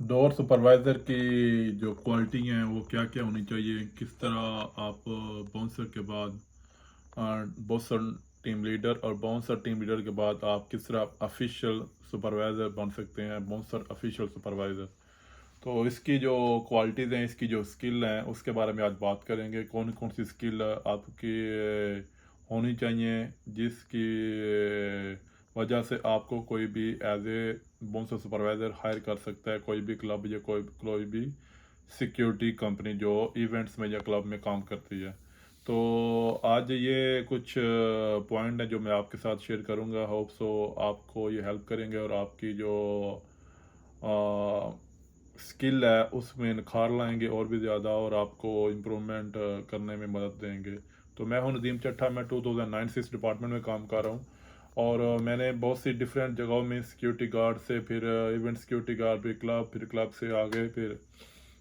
Door supervisor की जो quality हैं वो क्या क्या होनी चाहिए, किस तरह आप बाउंसर के बाद बाउंसर टीम लीडर और बाउंसर टीम लीडर के बाद आप किस तरह ऑफिशियल सुपरवाइज़र बन सकते हैं, बाउंसर ऑफिशियल सुपरवाइज़र। तो इसकी जो क्वालिटीज़ हैं, इसकी जो स्किल हैं, उसके बारे में आज बात करेंगे। कौन कौन सी स्किल आपकी होनी चाहिए जिसकी वजह से आपको कोई भी as a bouncer supervisor hire कर सकता है, कोई भी क्लब या कोई कोई भी सिक्योरिटी कंपनी जो इवेंट्स में या क्लब में काम करती है। तो आज ये कुछ पॉइंट हैं जो मैं आपके साथ शेयर करूंगा। होप सो आपको ये हेल्प करेंगे और आपकी जो स्किल है उसमें निखार लाएंगे और भी ज़्यादा, और आपको इम्प्रूवमेंट करने में मदद देंगे। तो मैं हूं नदीम चट्ठा, मैं 2009 से इस डिपार्टमेंट में काम कर रहा हूं। और मैंने बहुत सी डिफरेंट जगहों में सिक्योरिटी गार्ड से फिर इवेंट सिक्योरिटी गार्ड, फिर क्लब से आगे, फिर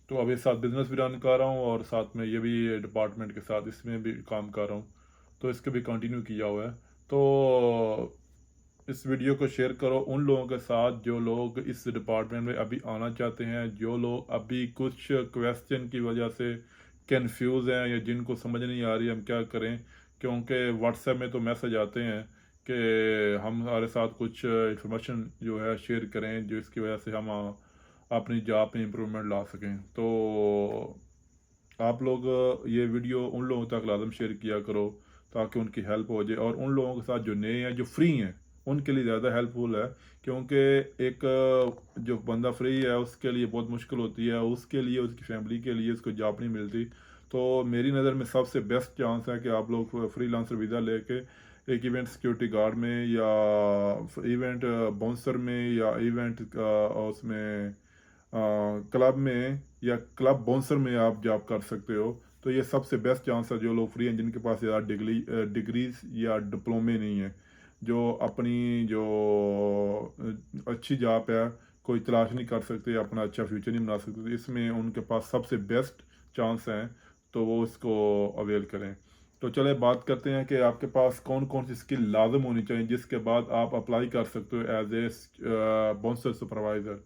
तो अभी साथ बिजनेस भी रन कर रहा हूँ और साथ में ये भी डिपार्टमेंट के साथ इसमें भी काम कर रहा हूँ। तो इसको भी कंटिन्यू किया हुआ है। तो इस वीडियो को शेयर करो उन लोगों के साथ जो लोग इस डिपार्टमेंट में अभी आना चाहते हैं, जो लोग अभी कुछ क्वेश्चन की वजह से कंफ्यूज हैं या जिनको समझ नहीं आ रही हम क्या करें। क्योंकि व्हाट्सएप में तो मैसेज आते हैं कि हम हमारे साथ कुछ इंफॉर्मेशन जो है शेयर करें जो इसकी वजह से हम अपनी जॉब में इम्प्रूवमेंट ला सकें। तो आप लोग ये वीडियो उन लोगों तक लाजम शेयर किया करो ताकि उनकी हेल्प हो जाए, और उन लोगों के साथ जो नए हैं जो फ्री हैं उनके लिए ज़्यादा हेल्पफुल है। क्योंकि एक जो बंदा फ्री है उसके लिए बहुत मुश्किल होती है, उसके लिए उसकी फैमिली के लिए उसको जॉब नहीं मिलती। तो मेरी नज़र में सबसे बेस्ट चांस है कि आप लोग फ्रीलांसर वीज़ा लेके एक इवेंट सिक्योरिटी गार्ड में या इवेंट बाउंसर में या इवेंट उसमें क्लब में या क्लब बाउंसर में आप जॉब कर सकते हो। तो ये सबसे बेस्ट चांस है जो लोग फ्री हैं, जिनके पास ज़्यादा डिग्रीज या डिप्लोमे नहीं है, जो अपनी जो अच्छी जॉब है कोई तलाश नहीं कर सकते, अपना अच्छा फ्यूचर नहीं बना सकते, तो इसमें उनके पास सबसे बेस्ट चांस हैं। तो वो इसको अवेल करें। तो चले बात करते हैं कि आपके पास कौन कौन सी स्किल लाजम होनी चाहिए जिसके बाद आप अप्लाई कर सकते हो एज ए बाउंसर सुपरवाइज़र।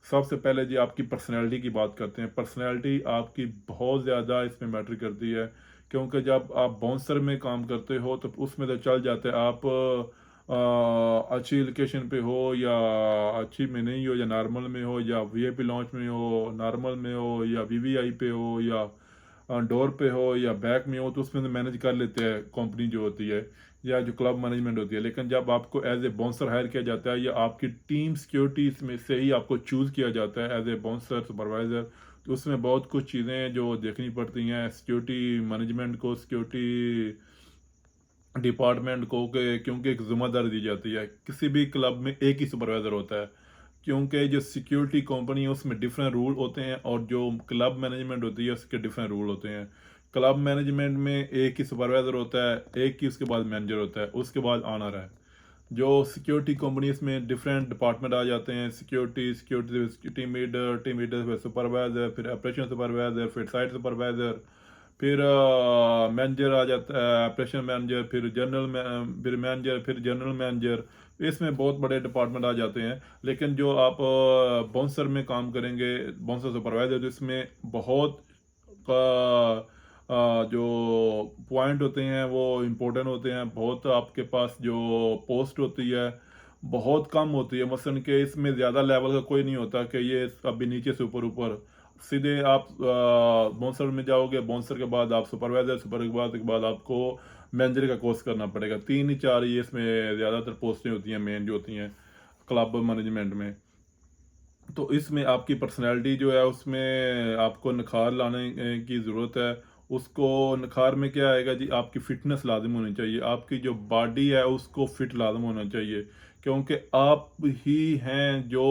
सबसे पहले जी आपकी पर्सनैलिटी की बात करते हैं। पर्सनैलिटी आपकी बहुत ज़्यादा इसमें मैटर करती है। क्योंकि जब आप बाउंसर में काम करते हो तो उसमें तो चल जाते हैं आप अच्छी लोकेशन पे हो या अच्छी में नहीं हो, या नॉर्मल में हो, या वीआईपी लॉन्च में हो, नॉर्मल में हो, या वीवीआई पे हो, या डोर पे हो, या बैक में हो, तो उसमें तो मैनेज कर लेते हैं कंपनी जो होती है या जो क्लब मैनेजमेंट होती है। लेकिन जब आपको एज ए बाउंसर हायर किया जाता है या आपकी टीम सिक्योरिटी में से ही आपको चूज़ किया जाता है एज ए बाउंसर सुपरवाइज़र, तो उसमें बहुत कुछ चीज़ें जो देखनी पड़ती हैं सिक्योरिटी मैनेजमेंट को, सिक्योरिटी डिपार्टमेंट को, क्योंकि एक जिम्मेदारी दी जाती है। किसी भी क्लब में एक ही सुपरवाइज़र होता है, क्योंकि जो सिक्योरिटी कंपनी है उसमें डिफरेंट रूल होते हैं और जो क्लब मैनेजमेंट होती है उसके डिफरेंट रूल होते हैं। क्लब मैनेजमेंट में एक ही सुपरवाइज़र होता है, एक ही उसके बाद मैनेजर होता है, उसके बाद ऑनर है। जो सिक्योरिटी कंपनीज में डिफरेंट डिपार्टमेंट आ जाते हैं, सिक्योरिटी टीम लीडर फिर सुपरवाइज़र, फिर ऑपरेशन सुपरवाइज़र, फिर साइट सुपरवाइज़र, फिर मैनेजर आ जाता है, ऑपरेशन मैनेजर, फिर मैनेजर, फिर जनरल मैनेजर। इसमें बहुत बड़े डिपार्टमेंट आ जाते हैं। लेकिन जो आप बाउंसर में काम करेंगे, बाउंसर सुपरवाइजर, तो इसमें बहुत जो पॉइंट होते हैं वो इम्पोर्टेंट होते हैं। बहुत आपके पास जो पोस्ट होती है बहुत कम होती है। मसलन कि इसमें ज़्यादा लेवल का कोई नहीं होता कि ये अभी नीचे से ऊपर ऊपर सीधे आप बाउंसर में जाओगे, बाउंसर के बाद आप सुपरवाइजर, सुपर के बाद आपको मैनेजर का कोर्स करना पड़ेगा। 3 ही 4 ही इसमें ज़्यादातर पोस्टें होती हैं मेन जो होती हैं क्लब मैनेजमेंट में। तो इसमें आपकी पर्सनैलिटी जो है उसमें आपको निखार लाने की ज़रूरत है। उसको निखार में क्या आएगा जी, आपकी फ़िटनेस लाज़िम होनी चाहिए, आपकी जो बॉडी है उसको फिट लाज़िम होना चाहिए। क्योंकि आप ही हैं जो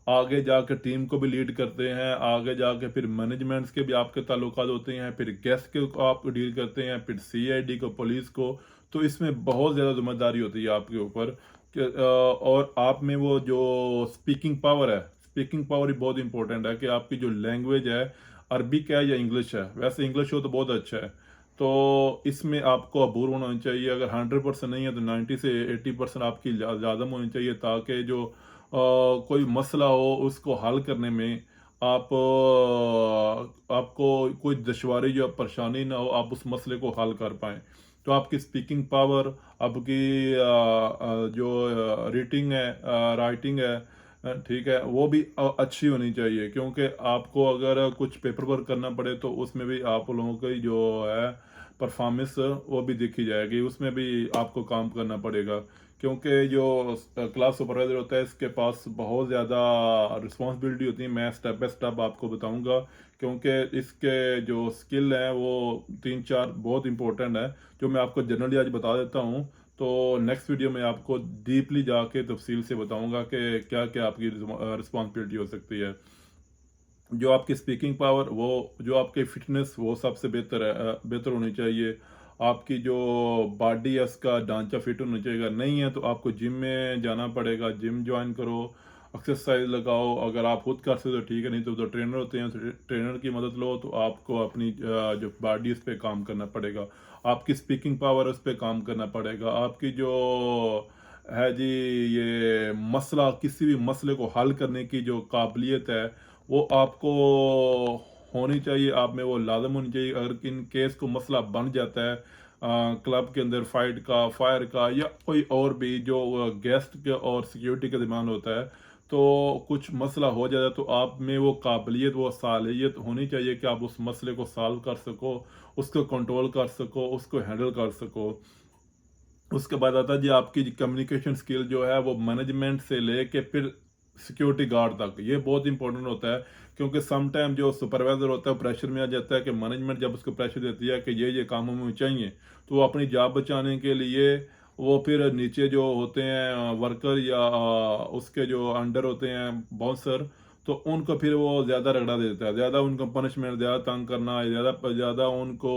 आगे जाकर टीम को भी लीड करते हैं, आगे जाके फिर मैनेजमेंट्स के भी आपके ताल्लुकात होते हैं, फिर गेस्ट के आप डील करते हैं, फिर सीआईडी को, पुलिस को। तो इसमें बहुत ज़्यादा जिम्मेदारी होती है आपके ऊपर और आप में वो जो स्पीकिंग पावर है, स्पीकिंग पावर ही बहुत इंपॉर्टेंट है कि आपकी जो लैंग्वेज है अरबिक है या इंग्लिश है। वैसे इंग्लिश हो तो बहुत अच्छा है। तो इसमें आपको अबूर होना चाहिए। अगर 100% नहीं है तो 90 से 80% आपकी ज़्यादा होनी चाहिए, ताकि जो कोई मसला हो उसको हल करने में आपको कोई दुश्वारी या परेशानी ना हो, आप उस मसले को हल कर पाएँ। तो आपकी स्पीकिंग पावर, आपकी जो रीडिंग है, राइटिंग है, ठीक है, वो भी अच्छी होनी चाहिए, क्योंकि आपको अगर कुछ पेपर वर्क करना पड़े तो उसमें भी आप लोगों की जो है परफॉर्मेंस वो भी देखी जाएगी, उसमें भी आपको काम करना पड़ेगा। क्योंकि जो क्लास सुपरवाइजर होता है, इसके पास बहुत ज़्यादा रिस्पॉन्सिबिलिटी होती है। मैं स्टेप बाय स्टेप आपको बताऊंगा, क्योंकि इसके जो स्किल हैं वो तीन चार बहुत इंपॉर्टेंट है, जो मैं आपको जनरली आज बता देता हूँ। तो नेक्स्ट वीडियो में आपको डीपली जाके तफसील से बताऊंगा कि क्या क्या आपकी रिस्पॉन्सिबिलिटी हो सकती है। जो आपकी स्पीकिंग पावर, वो जो आपकी फिटनेस, वो सबसे बेहतर है, बेहतर होनी चाहिए। आपकी जो बॉडी है उसका ढांचा फिट होना चाहिए। नहीं है तो आपको जिम में जाना पड़ेगा, जिम ज्वाइन करो, एक्सरसाइज लगाओ। अगर आप खुद कर सकते हो तो ठीक है, नहीं तो ट्रेनर होते हैं, तो ट्रेनर की मदद लो। तो आपको अपनी जो बॉडी उस पर काम करना पड़ेगा, आपकी स्पीकिंग पावर उस पर काम करना पड़ेगा। आपकी जो है जी, ये मसला, किसी भी मसले को हल करने की जो काबिलियत है, वो आपको होनी चाहिए, आप में वो लाजम होनी चाहिए। अगर इन केस को मसला बन जाता है क्लब के अंदर, फाइट का, फायर का, या कोई और भी जो गेस्ट के और सिक्योरिटी का डिमांड होता है, तो कुछ मसला हो जाता है, तो आप में वो काबिलियत, वो सालियत होनी चाहिए कि आप उस मसले को सॉल्व कर सको, उसको कंट्रोल कर सको, उसको हैंडल कर सको। उसके बाद आता है जी आपकी कम्युनिकेशन स्किल, जो है वो मैनेजमेंट से लेके फिर सिक्योरिटी गार्ड तक, ये बहुत इंपॉर्टेंट होता है। क्योंकि सम टाइम जो सुपरवाइजर होता है प्रेशर में आ जाता है, कि मैनेजमेंट जब उसको प्रेशर देती है कि ये काम हमें चाहिए, तो वो अपनी जॉब बचाने के लिए वो फिर नीचे जो होते हैं वर्कर, या उसके जो अंडर होते हैं बाउंसर, तो उनको फिर वो ज़्यादा रगड़ा देता है, ज़्यादा उनको पनिशमेंट, ज़्यादा तंग करना, ज़्यादा ज़्यादा उनको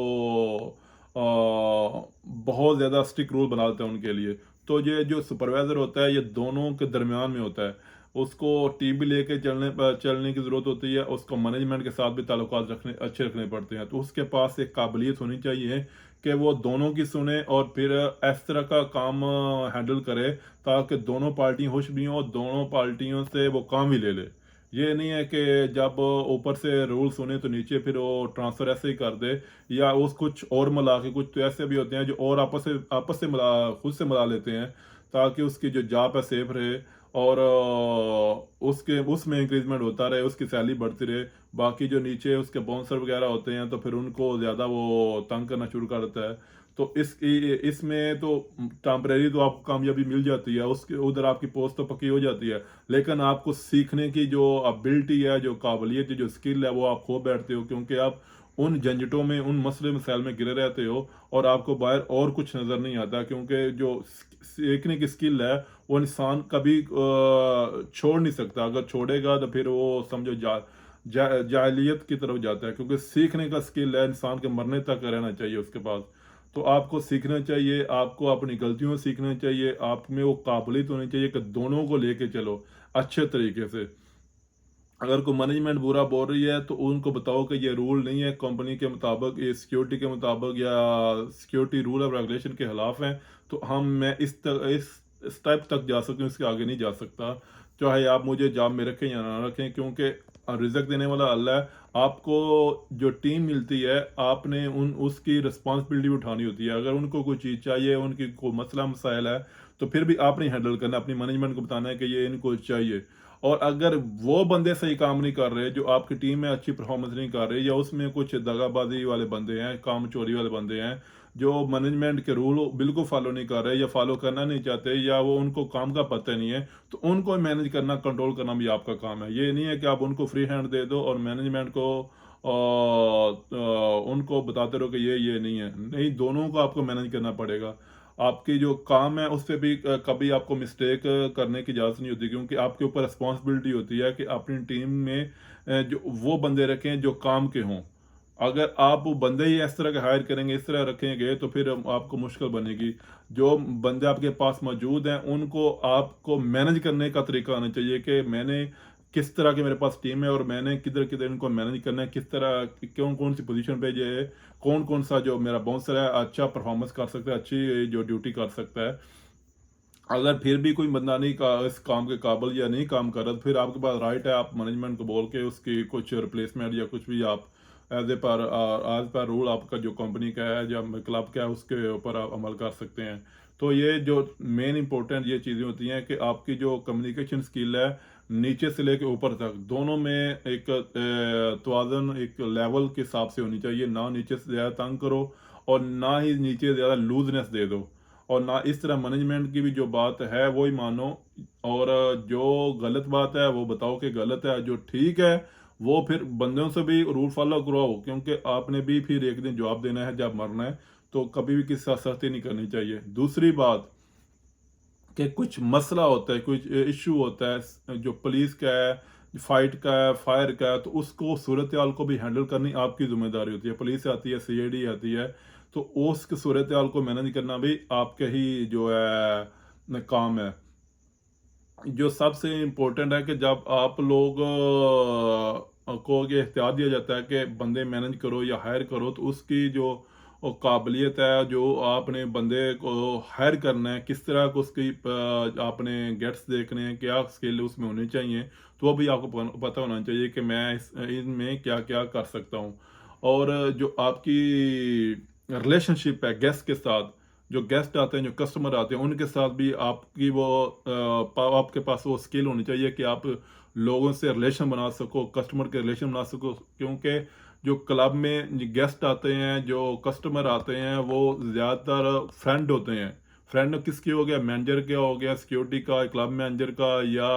बहुत ज़्यादा स्ट्रिक्ट रूल बना देते हैं उनके लिए। तो ये जो सुपरवाइज़र होता है, ये दोनों के दरमियान में होता है। उसको टीम भी लेके चलने की ज़रूरत होती है, उसको मैनेजमेंट के साथ भी ताल्लुकात अच्छे रखने पड़ते हैं। तो उसके पास एक काबिलियत होनी चाहिए कि वो दोनों की सुने और फिर इस तरह का काम हैंडल करे, ताकि दोनों पार्टियां खुश भी हों, दोनों पार्टियों से वो काम भी ले ले। ये नहीं है कि जब ऊपर से रूल सुने तो नीचे फिर वो ट्रांसफर ऐसे ही कर दे, या उस कुछ और मिला के, कुछ तो ऐसे भी होते हैं जो और आपस से मिला, खुद से मिला लेते हैं, ताकि उसकी जो जॉब है सेफ रहे, और उसके उसमें इंक्रीजमेंट होता रहे, उसकी सैलरी बढ़ती रहे। बाकी जो नीचे उसके बाउंसर वगैरह होते हैं, तो फिर उनको ज़्यादा वो तंग करना शुरू कर देता है। तो इसमें तो टेम्परेरी तो आपको कामयाबी मिल जाती है, उसके उधर आपकी पोस्ट तो पक्की हो जाती है, लेकिन आपको सीखने की जो एबिलिटी है, जो काबिलियत है, जो स्किल है, वो आप खो बैठते हो, क्योंकि आप उन झंझटों में, उन मसले मसाइल में गिरे रहते हो, और आपको बाहर और कुछ नज़र नहीं आता। क्योंकि जो सीखने की स्किल है, वो इंसान कभी छोड़ नहीं सकता। अगर छोड़ेगा तो फिर वो समझो जाहिलियत की तरफ जाता है। क्योंकि सीखने का स्किल है, इंसान के मरने तक रहना चाहिए उसके पास। तो आपको सीखना चाहिए, आपको अपनी गलतियों से सीखना चाहिए, आप में वो काबिलियत होनी चाहिए कि दोनों को लेके चलो अच्छे तरीके से। अगर कोई मैनेजमेंट बुरा बोल रही है, तो उनको बताओ कि ये रूल नहीं है कंपनी के मुताबिक, ये सिक्योरिटी के मुताबिक, या सिक्योरिटी रूल और रेगुलेशन के खिलाफ हैं। तो मैं इस स्टेप तक जा सकती हूँ, इसके आगे नहीं जा सकता। चाहे आप मुझे जॉब में रखें या ना रखें, क्योंकि रिजक देने वाला अल्लाह है। आपको जो टीम मिलती है, आपने उसकी रिस्पॉन्सिबिलिटी उठानी होती है। अगर उनको कोई चीज़ चाहिए, उनकी कोई मसला मसाइल है, तो फिर भी आपने हैंडल करना, अपनी मैनेजमेंट को बताना है कि ये इनको चाहिए। और अगर वो बंदे सही काम नहीं कर रहे, जो आपकी टीम में अच्छी परफॉर्मेंस नहीं कर रहे, या उसमें कुछ दगाबाजी वाले बंदे हैं, काम चोरी वाले बंदे हैं, जो मैनेजमेंट के रूल बिल्कुल फॉलो नहीं कर रहे, या फॉलो करना नहीं चाहते, या वो उनको काम का पता नहीं है, तो उनको मैनेज करना, कंट्रोल करना भी आपका काम है। ये नहीं है कि आप उनको फ्री हैंड दे दो और मैनेजमेंट को उनको बताते रहो कि ये नहीं है। नहीं, दोनों को आपको मैनेज करना पड़ेगा। आपकी जो काम है उस पे भी कभी आपको मिस्टेक करने की इजाज़त नहीं होती, क्योंकि आपके ऊपर रिस्पॉन्सिबिलिटी होती है कि अपनी टीम में जो वो बंदे रखें जो काम के हों। अगर आप वो बंदे ही इस तरह के हायर करेंगे, इस तरह रखेंगे, तो फिर आपको मुश्किल बनेगी। जो बंदे आपके पास मौजूद हैं, उनको आपको मैनेज करने का तरीका आना चाहिए कि मैंने किस तरह की मेरे पास टीम है, और मैंने किधर किधर इनको मैनेज करना है, किस तरह कौन कौन सी पोजीशन पे जो कौन कौन सा जो मेरा बाउंसर है अच्छा परफॉर्मेंस कर सकता है, अच्छी जो ड्यूटी कर सकता है। अगर फिर भी कोई बंदा नहीं का इस काम के काबिल या नहीं काम कर रहा, तो फिर आपके पास राइट है, आप मैनेजमेंट को बोल के उसकी कुछ रिप्लेसमेंट या कुछ भी आप एज पर रूल आपका जो कंपनी का है या क्लब का है उसके ऊपर आप अमल कर सकते हैं। तो ये जो मेन इंपॉर्टेंट ये चीज़ें होती हैं कि आपकी जो कम्युनिकेशन स्किल है नीचे से लेके ऊपर तक दोनों में एक तवाज़ुन एक लेवल के हिसाब से होनी चाहिए, ना नीचे से ज़्यादा तंग करो और ना ही नीचे ज़्यादा लूजनेस दे दो, और ना इस तरह मैनेजमेंट की भी जो बात है वो ही मानो, और जो गलत बात है वो बताओ कि गलत है, जो ठीक है वो फिर बंदों से भी रूल फॉलो करवाओ, क्योंकि आपने भी फिर एक दिन जवाब देना है जब मरना है। तो कभी भी किसी साथ सख्ती नहीं करनी चाहिए। दूसरी बात कि कुछ मसला होता है, कुछ इशू होता है जो पुलिस का है, फाइट का है, फायर का है, तो उसको सूरत हाल को भी हैंडल करनी आपकी जिम्मेदारी होती है। पुलिस आती है, सीआईडी आती है, तो उस सूरत हाल को मैनेज करना भी आपके ही जो है काम है। जो सबसे इम्पोर्टेंट है कि जब आप लोग को ये इख्तियार दिया जाता है कि बंदे मैनेज करो या हायर करो, तो उसकी जो काबिलियत है, जो आपने बंदे को हायर करना है, किस तरह को उसकी आपने गेट्स देखने हैं, क्या स्किल उसमें होनी चाहिए, तो वो भी आपको पता होना चाहिए कि मैं इनमें क्या क्या कर सकता हूँ। और जो आपकी रिलेशनशिप है गेस्ट के साथ, जो गेस्ट आते हैं, जो कस्टमर आते हैं, उनके साथ भी आपकी वो आपके पास वो स्किल होनी चाहिए कि आप लोगों से रिलेशन बना सको, कस्टमर के रिलेशन बना सको, क्योंकि जो क्लब में गेस्ट आते हैं, जो कस्टमर आते हैं, वो ज़्यादातर फ्रेंड होते हैं। फ्रेंड किसके हो गया? मैनेजर का हो गया, सिक्योरिटी का, क्लब मैनेजर का, या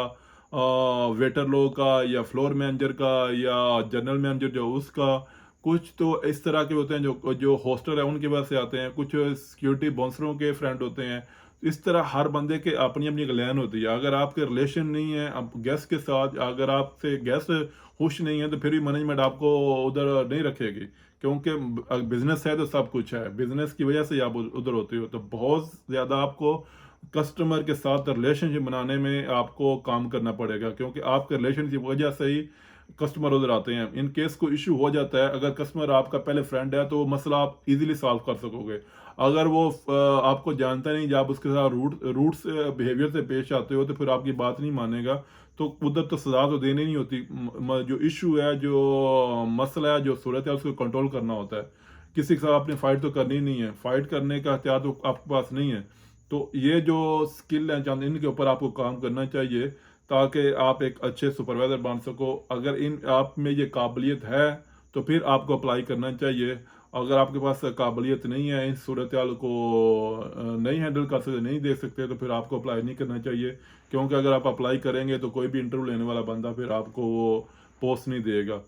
वेटर लोग का, या फ्लोर मैनेजर का, या जनरल मैनेजर जो उसका। कुछ तो इस तरह के होते हैं जो जो हॉस्टल है उनके पास से आते हैं, कुछ सिक्योरिटी बाउंसरों के फ्रेंड होते हैं। इस तरह हर बंदे के अपनी अपनी लैन होती है। अगर आपके रिलेशन नहीं है अब गेस्ट के साथ, अगर आपसे गेस्ट खुश नहीं है, तो फिर भी मैनेजमेंट आपको उधर नहीं रखेगी, क्योंकि बिजनेस है तो सब कुछ है, बिजनेस की वजह से आप उधर होते हो। तो बहुत ज़्यादा आपको कस्टमर के साथ रिलेशनशिप बनाने में आपको काम करना पड़ेगा, क्योंकि आपके रिलेशन की वजह से ही कस्टमर उधर आते हैं। इन केस कोई इशू हो जाता है, अगर कस्टमर आपका पहले फ्रेंड है, तो वो मसला आप इजीली सॉल्व कर सकोगे। अगर वो आपको जानता नहीं, जब आप उसके साथ रूट से बिहेवियर से पेश आते हो, तो फिर आपकी बात नहीं मानेगा। तो उधर तो सजा तो देनी नहीं होती। जो इशू है, जो मसला है, जो सूरत है, उसको कंट्रोल करना होता है। किसी के साथ आपने फाइट तो करनी नहीं है, फाइट करने का हथियार तो आपके पास नहीं है। तो ये जो स्किल है चंद, इनके ऊपर आपको काम करना चाहिए, ताकि आप एक अच्छे सुपरवाइजर बन सको। अगर इन आप में ये काबिलियत है, तो फिर आपको अप्लाई करना चाहिए। अगर आपके पास काबिलियत नहीं है, इस सूरत हाल को नहीं हैंडल कर सकते, नहीं देख सकते, तो फिर आपको अप्लाई नहीं करना चाहिए। क्योंकि अगर आप अप्लाई करेंगे तो कोई भी इंटरव्यू लेने वाला बंदा फिर आपको वो पोस्ट नहीं देगा।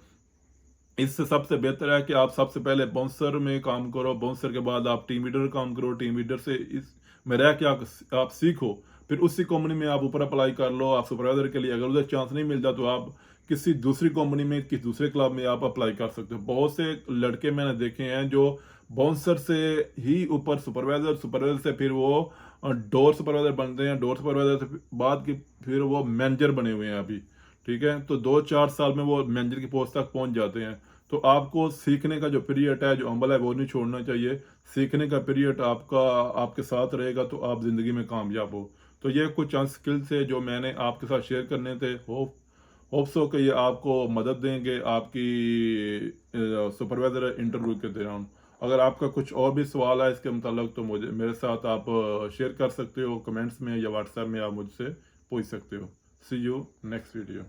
इससे सबसे बेहतर है कि आप सबसे पहले बाउंसर में काम करो, बाउंसर के बाद आप टीम लीडर काम करो, टीम लीडर से इस में रह के आप सीखो, फिर उसी कंपनी में आप ऊपर अप्लाई कर लो आप सुपरवाइजर के लिए। अगर उधर चांस नहीं मिलता, तो आप किसी दूसरी कंपनी में, किसी दूसरे क्लब में आप अप्लाई कर सकते हो। बहुत से लड़के मैंने देखे हैं जो बाउंसर से ही ऊपर सुपरवाइजर, सुपरवाइजर से फिर वो डोर सुपरवाइजर बनते हैं, डोर सुपरवाइजर से बाद की फिर वो मैनेजर बने हुए हैं अभी। ठीक है, तो 2-4 साल में वो मैनेजर की पोस्ट तक पहुंच जाते हैं। तो आपको सीखने का जो पीरियड है, जो अमल है, वो नहीं छोड़ना चाहिए। सीखने का पीरियड आपका आपके साथ रहेगा, तो आप ज़िंदगी में कामयाब हो। तो ये कुछ चंद स्किल्स है जो मैंने आपके साथ शेयर करने थे। होप सो कि ये आपको मदद देंगे आपकी सुपरवाइजर इंटरव्यू के दौरान। अगर आपका कुछ और भी सवाल है इसके मतलब, तो मुझे मेरे साथ आप शेयर कर सकते हो कमेंट्स में, या व्हाट्सएप में आप मुझसे पूछ सकते हो। सी यू नेक्स्ट वीडियो।